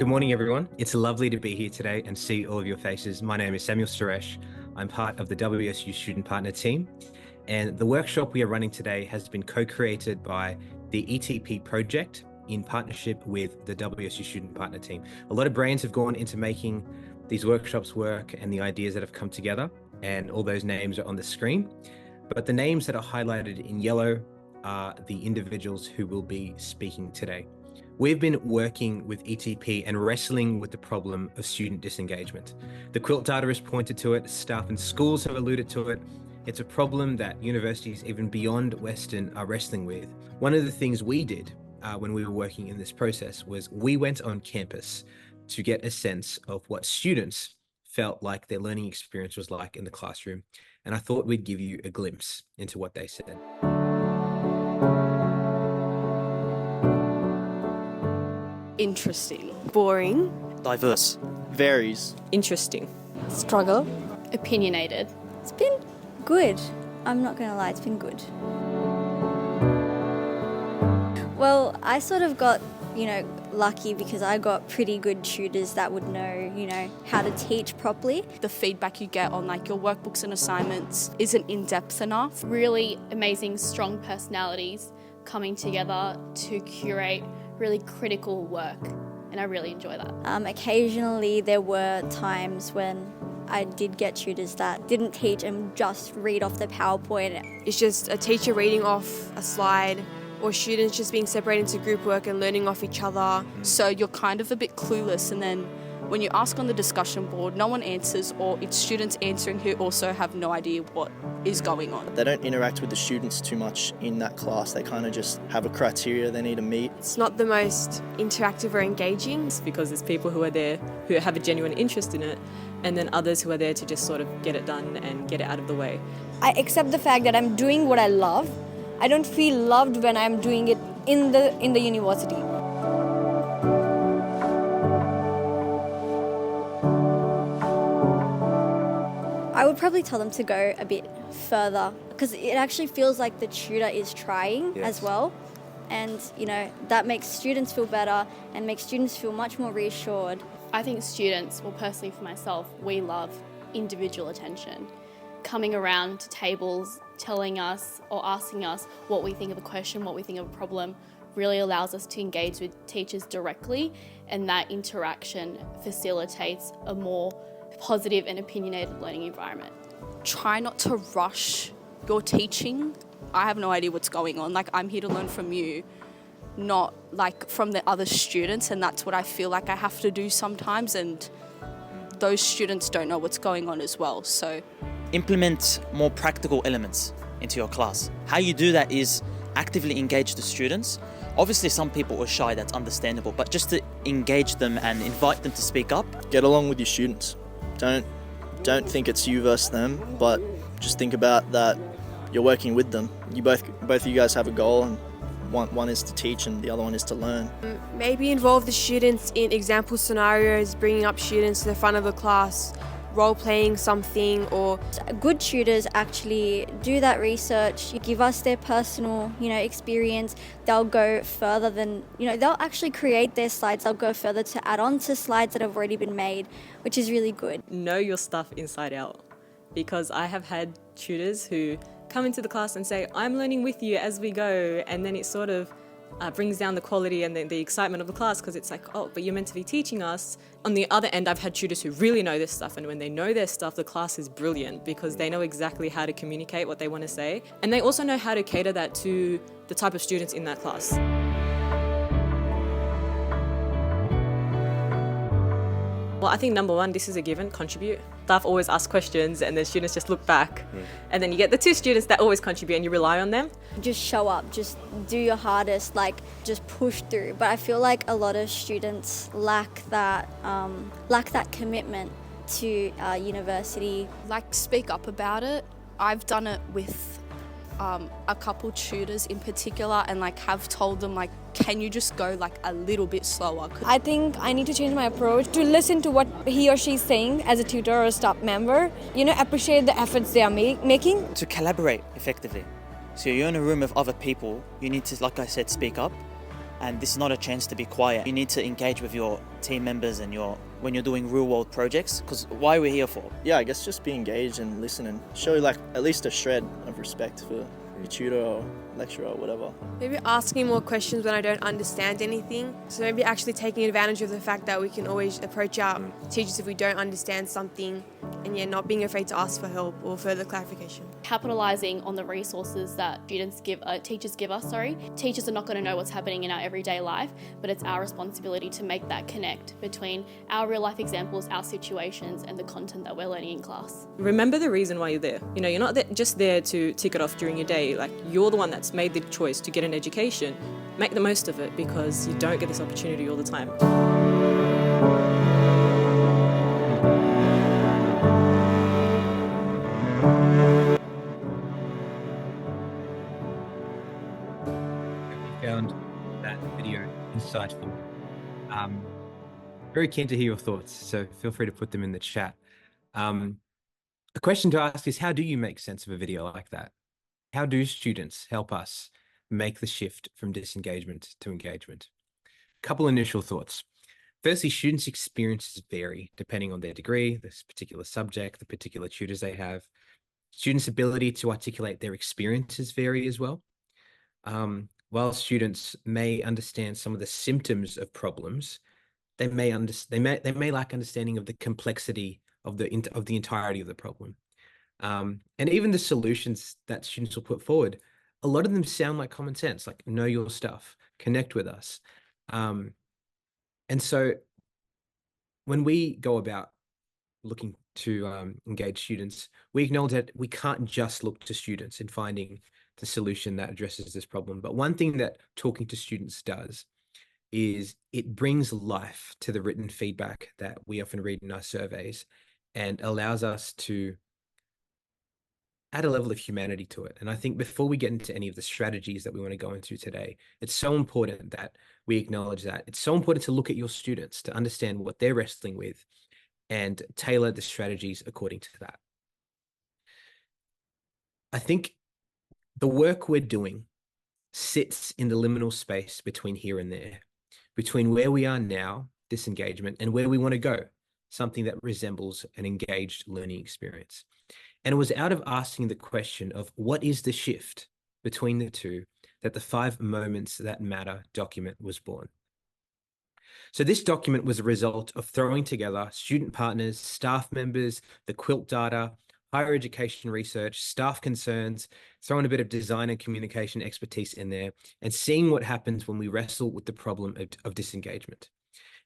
Good morning, everyone. It's lovely to be here today and see all of your faces. My name is Samuel Suresh. I'm part of the WSU Student Partner team, and the workshop we are running today has been co-created by the ETP project in partnership with the WSU Student Partner team. A lot of brains have gone into making these workshops work and the ideas that have come together, and all those names are on the screen. But the names that are highlighted in yellow are the individuals who will be speaking today. We've been working with ETP and wrestling with the problem of student disengagement. The Quilt data has pointed to it, staff and schools have alluded to it. It's a problem that universities even beyond Western are wrestling with. One of the things we did when we were working in this process was we went on campus to get a sense of what students felt like their learning experience was like in the classroom. And I thought we'd give you a glimpse into what they said. Interesting. Boring. Diverse. Varies. Interesting. Struggle. Opinionated. It's been good. I'm not gonna lie, it's been good. Well, I sort of got, lucky because I got pretty good tutors that would know, how to teach properly. The feedback you get on your workbooks and assignments isn't in-depth enough. Really amazing, strong personalities coming together to curate really critical work, and I really enjoy that. Occasionally there were times when I did get tutors that didn't teach and just read off the PowerPoint. It's just a teacher reading off a slide, or students just being separated into group work and learning off each other. So you're kind of a bit clueless, and then when you ask on the discussion board, no one answers, or it's students answering who also have no idea what is going on. They don't interact with the students too much in that class. They kind of just have a criteria they need to meet. It's not the most interactive or engaging. It's because there's people who are there who have a genuine interest in it, and then others who are there to just sort of get it done and get it out of the way. I accept the fact that I'm doing what I love. I don't feel loved when I'm doing it in the university. I would probably tell them to go a bit further because it actually feels like the tutor is trying as well. And, that makes students feel better and makes students feel much more reassured. I think students, well personally for myself, we love individual attention. Coming around to tables, telling us or asking us what we think of a question, what we think of a problem, really allows us to engage with teachers directly, and that interaction facilitates a more positive and opinionated learning environment. Try not to rush your teaching. I have no idea what's going on. I'm here to learn from you, not from the other students, and that's what I feel like I have to do sometimes, and those students don't know what's going on as well. So Implement more practical elements into your class. How you do that is actively engage the students. Obviously some people are shy, that's understandable, but just to engage them and invite them to speak up. Get along with your students. Don't think it's you versus them, but just think about that you're working with them. You both of you guys have a goal, and one is to teach and the other one is to learn. Maybe involve the students in example scenarios, bringing up students to the front of the class, role-playing something, or... Good tutors actually do that research, give us their personal, experience. They'll go further than, they'll actually create their slides. They'll go further to add on to slides that have already been made, which is really good. Know your stuff inside out, because I have had tutors who come into the class and say, I'm learning with you as we go, and then it sort of brings down the quality and the excitement of the class, because it's like, oh, but you're meant to be teaching us. On the other end, I've had tutors who really know this stuff, and when they know their stuff, the class is brilliant because they know exactly how to communicate what they want to say, and they also know how to cater that to the type of students in that class. Well, I think number one, this is a given, contribute. Staff always ask questions and then students just look back. And then you get the two students that always contribute and you rely on them. Just show up, just do your hardest, just push through. But I feel like a lot of students lack that commitment to university. Speak up about it. I've done it with a couple tutors in particular, and have told them can you just go a little bit slower? I think I need to change my approach to listen to what he or she is saying as a tutor or a staff member. Appreciate the efforts they are making. To collaborate effectively. So you're in a room of other people, you need to, like I said, speak up. and this is not a chance to be quiet. You need to engage with your team members and when you're doing real world projects, because why we're here for. Yeah, I guess just be engaged and listen and show like at least a shred of respect for your tutor or lecturer or whatever. Maybe asking more questions when I don't understand anything. So maybe actually taking advantage of the fact that we can always approach our teachers if we don't understand something, and not being afraid to ask for help or further clarification. Capitalising on the resources that teachers give us. Teachers are not going to know what's happening in our everyday life, but it's our responsibility to make that connect between our real life examples, our situations, and the content that we're learning in class. Remember the reason why you're there. You're not just there to tick it off during your day. Like, you're the one that's made the choice to get an education. Make the most of it, because you don't get this opportunity all the time. Found that video insightful. Very keen to hear your thoughts, so feel free to put them in the chat. The question to ask is, how do you make sense of a video like that? How do students help us make the shift from disengagement to engagement? A couple initial thoughts. Firstly, students' experiences vary depending on their degree, this particular subject, the particular tutors they have. Students' ability to articulate their experiences vary as well. While students may understand some of the symptoms of problems, they may lack understanding of the complexity of the entirety of the problem. And even the solutions that students will put forward, a lot of them sound like common sense, like know your stuff, connect with us. And so when we go about looking to engage students, we acknowledge that we can't just look to students in finding the solution that addresses this problem. But one thing that talking to students does is it brings life to the written feedback that we often read in our surveys, and allows us to add a level of humanity to it. And I think before we get into any of the strategies that we want to go into today, it's so important that we acknowledge that. It's so important to look at your students, to understand what they're wrestling with, and tailor the strategies according to that. I think the work we're doing sits in the liminal space between here and there, between where we are now, disengagement, and where we want to go, something that resembles an engaged learning experience. And it was out of asking the question of what is the shift between the two that the 5 Moments That Matter document was born. So this document was a result of throwing together student partners, staff members, the Quilt data, higher education research, staff concerns, throwing a bit of design and communication expertise in there, and seeing what happens when we wrestle with the problem of disengagement.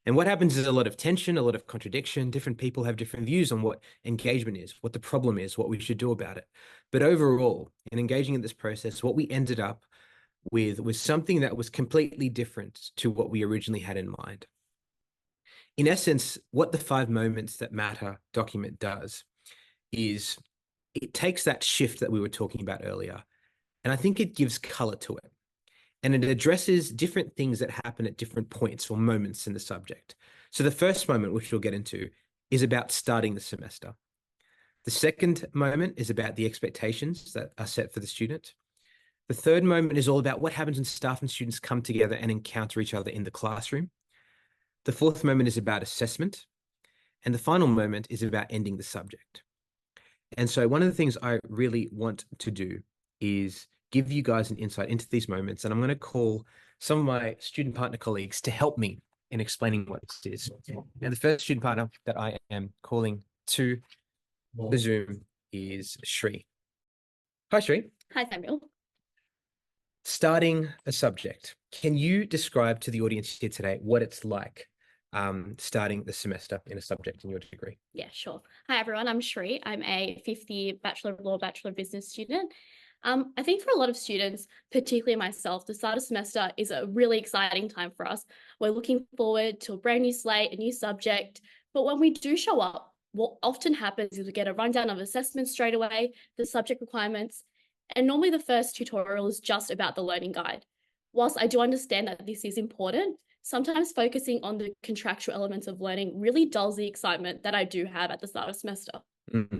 And what happens is a lot of tension, a lot of contradiction. Different people have different views on what engagement is, what the problem is, what we should do about it. But overall, in engaging in this process, what we ended up with was something that was completely different to what we originally had in mind. In essence, what the 5 Moments That Matter document does is it takes that shift that we were talking about earlier, and I think it gives color to it. And it addresses different things that happen at different points or moments in the subject. So the first moment, which we'll get into, is about starting the semester. The second moment is about the expectations that are set for the student. The third moment is all about what happens when staff and students come together and encounter each other in the classroom. The fourth moment is about assessment. And the final moment is about ending the subject. And so one of the things I really want to do is give you guys an insight into these moments. And I'm going to call some of my student partner colleagues to help me in explaining what this is. And the first student partner that I am calling to the Zoom is Shri. Hi, Shri. Hi, Samuel. Starting a subject. Can you describe to the audience here today what it's like starting the semester in a subject in your degree? Yeah, sure. Hi, everyone. I'm Shri. I'm a 5th year Bachelor of Law, Bachelor of Business student. I think for a lot of students, particularly myself, the start of semester is a really exciting time for us. We're looking forward to a brand new slate, a new subject. But when we do show up, what often happens is we get a rundown of assessments straight away, the subject requirements, and normally the first tutorial is just about the learning guide. Whilst I do understand that this is important, sometimes focusing on the contractual elements of learning really dulls the excitement that I do have at the start of semester. Mm-hmm.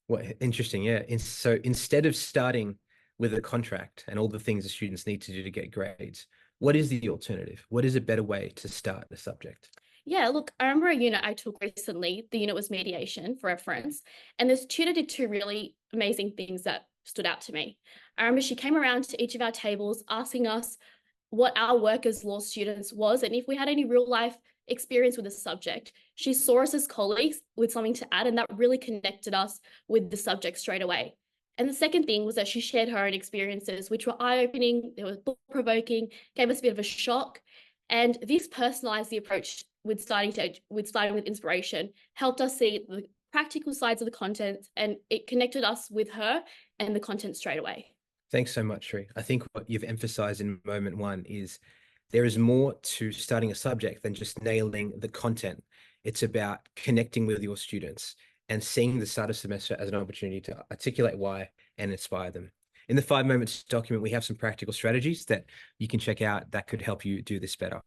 Well, interesting, yeah. So instead of starting with a contract and all the things the students need to do to get grades, What is the alternative? What is a better way to start the subject? Yeah, look, I remember a unit I took recently. The unit was mediation for reference, and this tutor did two really amazing things that stood out to me. I remember she came around to each of our tables asking us what our work as law students was and if we had any real life experience with the subject. She saw us as colleagues with something to add, and that really connected us with the subject straight away. And the second thing was that she shared her own experiences, which were eye-opening, they were thought-provoking, gave us a bit of a shock. And this personalized the approach with starting with inspiration, helped us see the practical sides of the content, and it connected us with her and the content straight away. Thanks so much, Sri. I think what you've emphasized in moment one is there is more to starting a subject than just nailing the content. It's about connecting with your students and seeing the start of semester as an opportunity to articulate why and inspire them. In the 5 Moments document, we have some practical strategies that you can check out that could help you do this better.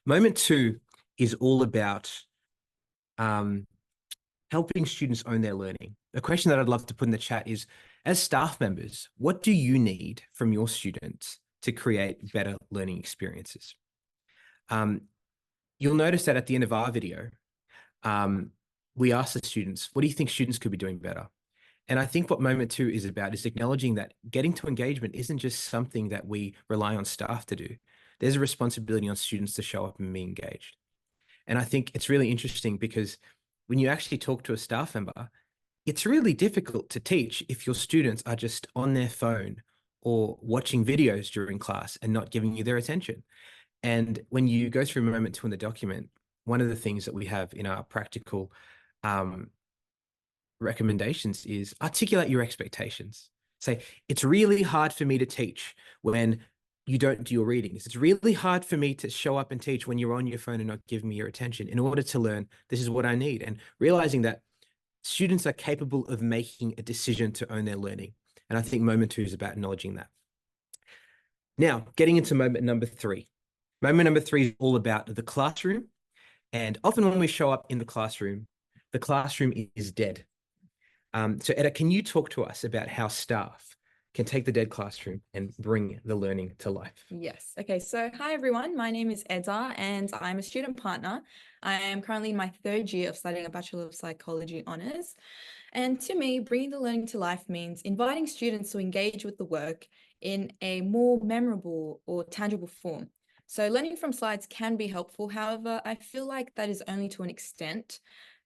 Moment 2 is all about helping students own their learning. A question that I'd love to put in the chat is, as staff members, what do you need from your students to create better learning experiences? You'll notice that at the end of our video, we asked the students, what do you think students could be doing better? And I think what moment 2 is about is acknowledging that getting to engagement isn't just something that we rely on staff to do. There's a responsibility on students to show up and be engaged. And I think it's really interesting because when you actually talk to a staff member, it's really difficult to teach if your students are just on their phone or watching videos during class and not giving you their attention. And when you go through moment 2 in the document, one of the things that we have in our practical recommendations is articulate your expectations. Say, it's really hard for me to teach when you don't do your readings. It's really hard for me to show up and teach when you're on your phone and not giving me your attention. In order to learn, this is what I need. And realizing that students are capable of making a decision to own their learning. And I think moment 2 is about acknowledging that. Now, getting into moment number 3. Moment number 3 is all about the classroom. And often when we show up in the classroom is dead. So Etta, can you talk to us about how staff can take the dead classroom and bring the learning to life? Yes. Okay. So hi, everyone. My name is Edda and I'm a student partner. I am currently in my 3rd year of studying a Bachelor of Psychology honours. And to me, bringing the learning to life means inviting students to engage with the work in a more memorable or tangible form. So learning from slides can be helpful. However, I feel like that is only to an extent,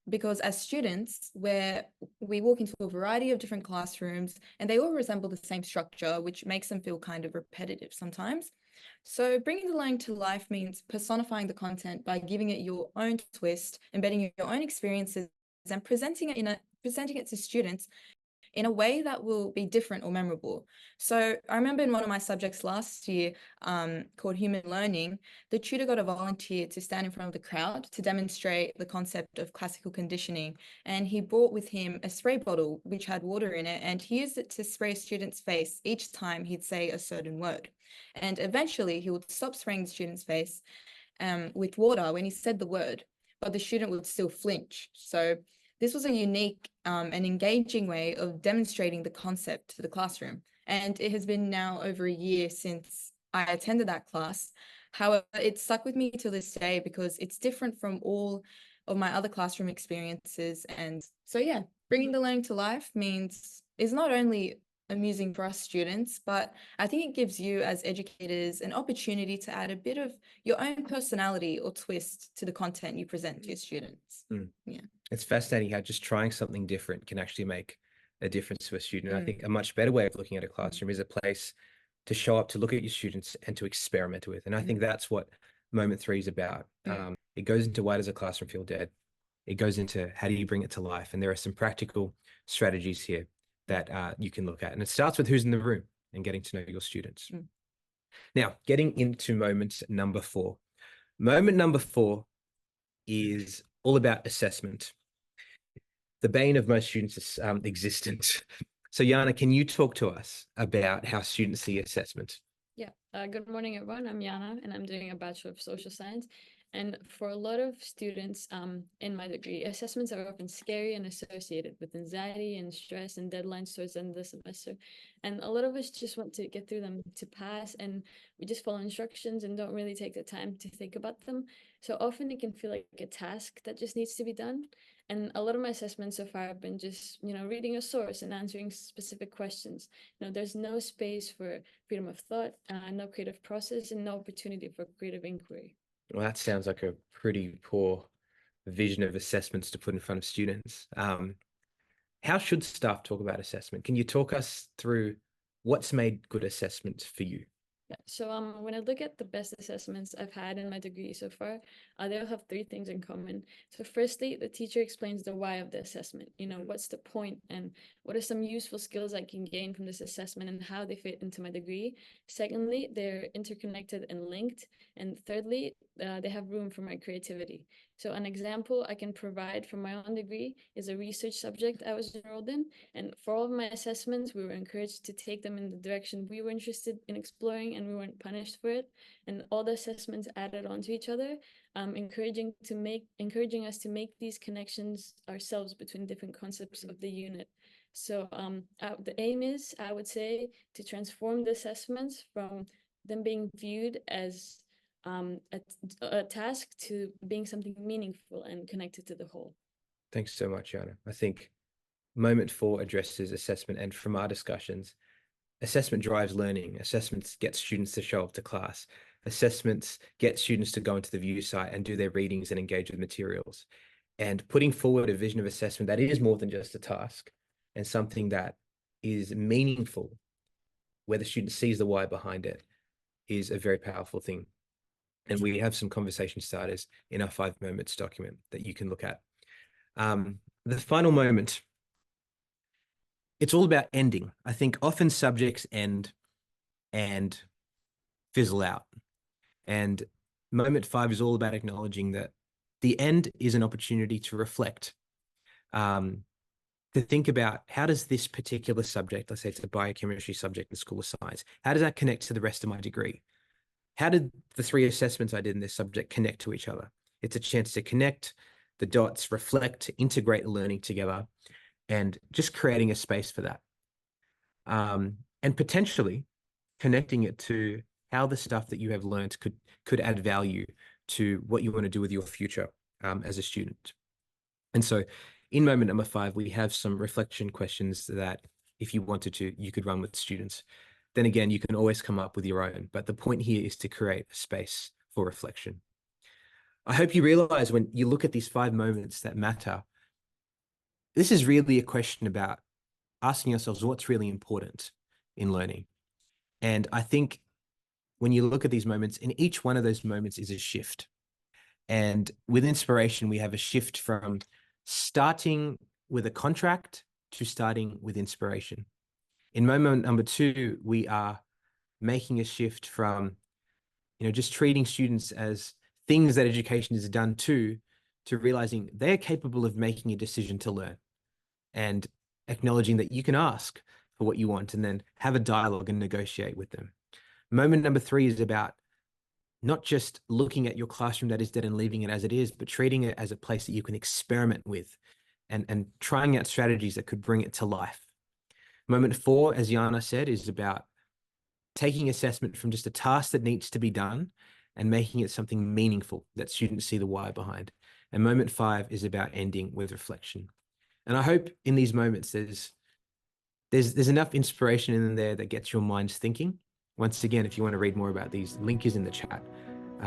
because as students, we walk into a variety of different classrooms and they all resemble the same structure, which makes them feel kind of repetitive sometimes. So bringing the learning to life means personifying the content by giving it your own twist, embedding your own experiences and presenting it to students in a way that will be different or memorable. So I remember in one of my subjects last year called Human Learning, the tutor got a volunteer to stand in front of the crowd to demonstrate the concept of classical conditioning. And he brought with him a spray bottle which had water in it, and he used it to spray a student's face each time he'd say a certain word. And eventually he would stop spraying the student's face with water when he said the word, but the student would still flinch. So this was a unique and engaging way of demonstrating the concept to the classroom. And it has been now over a year since I attended that class. However, it stuck with me to this day because it's different from all of my other classroom experiences. And so, yeah, bringing the learning to life is not only amusing for us students, but I think it gives you as educators an opportunity to add a bit of your own personality or twist to the content you present to your students. Yeah. It's fascinating how just trying something different can actually make a difference to a student. I think a much better way of looking at a classroom is a place to show up, to look at your students and to experiment with. And I think that's what moment 3 is about. It goes into why does a classroom feel dead? It goes into how do you bring it to life? And there are some practical strategies here that you can look at. And it starts with who's in the room and getting to know your students. Now, getting into moment number 4. Moment number 4 is all about assessment, the bane of most students' existence. So Yana, can you talk to us about how students see assessment? Yeah, good morning, everyone. I'm Yana, and I'm doing a Bachelor of Social Science. And for a lot of students in my degree, assessments are often scary and associated with anxiety and stress and deadlines towards the end of the semester. And a lot of us just want to get through them to pass, and we just follow instructions and don't really take the time to think about them. So often it can feel like a task that just needs to be done. And a lot of my assessments so far have been just, reading a source and answering specific questions. There's no space for freedom of thought, no creative process, and no opportunity for creative inquiry. Well, that sounds like a pretty poor vision of assessments to put in front of students. How should staff talk about assessment? Can you talk us through what's made good assessments for you? Yeah. So when I look at the best assessments I've had in my degree so far, they all have three things in common. So firstly, the teacher explains the why of the assessment. What's the point and what are some useful skills I can gain from this assessment and how they fit into my degree. Secondly, they're interconnected and linked. And thirdly, they have room for my creativity. So an example I can provide from my own degree is a research subject I was enrolled in. And for all of my assessments, we were encouraged to take them in the direction we were interested in exploring, and we weren't punished for it. And all the assessments added on to each other, encouraging us to make these connections ourselves between different concepts of the unit. So the aim is, I would say, to transform the assessments from them being viewed as a task to being something meaningful and connected to the whole. Thanks so much, Yana. I think Moment 4 addresses assessment, and from our discussions, assessment drives learning. Assessments get students to show up to class. Assessments get students to go into the view site and do their readings and engage with materials. And putting forward a vision of assessment that is more than just a task and something that is meaningful, where the student sees the why behind it, is a very powerful thing. And we have some conversation starters in our 5 moments document that you can look at. The final moment, it's all about ending. I think often subjects end and fizzle out. And moment 5 is all about acknowledging that the end is an opportunity to reflect, to think about, how does this particular subject, let's say it's a biochemistry subject in the School of Science, how does that connect to the rest of my degree? How did the 3 assessments I did in this subject connect to each other? It's a chance to connect the dots, reflect, integrate learning together, and just creating a space for that. And potentially connecting it to how the stuff that you have learned could add value to what you want to do with your future as a student. And so in moment number 5, we have some reflection questions that, if you wanted to, you could run with students. Then again, you can always come up with your own, but the point here is to create a space for reflection. I hope you realize when you look at these 5 moments that matter, this is really a question about asking ourselves what's really important in learning. And I think when you look at these moments, in each one of those moments is a shift. And with inspiration, we have a shift from starting with a contract to starting with inspiration. In moment number 2, we are making a shift from, just treating students as things that education is done to realizing they're capable of making a decision to learn, and acknowledging that you can ask for what you want and then have a dialogue and negotiate with them. Moment number 3 is about not just looking at your classroom that is dead and leaving it as it is, but treating it as a place that you can experiment with and trying out strategies that could bring it to life. Moment 4, as Yana said, is about taking assessment from just a task that needs to be done and making it something meaningful that students see the why behind. And moment 5 is about ending with reflection. And I hope in these moments there's enough inspiration in there that gets your minds thinking. Once again, if you want to read more about these, link is in the chat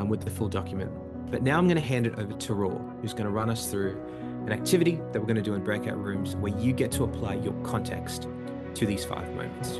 with the full document. But now I'm going to hand it over to Raw, who's going to run us through an activity that we're going to do in breakout rooms where you get to apply your context to these 5 moments.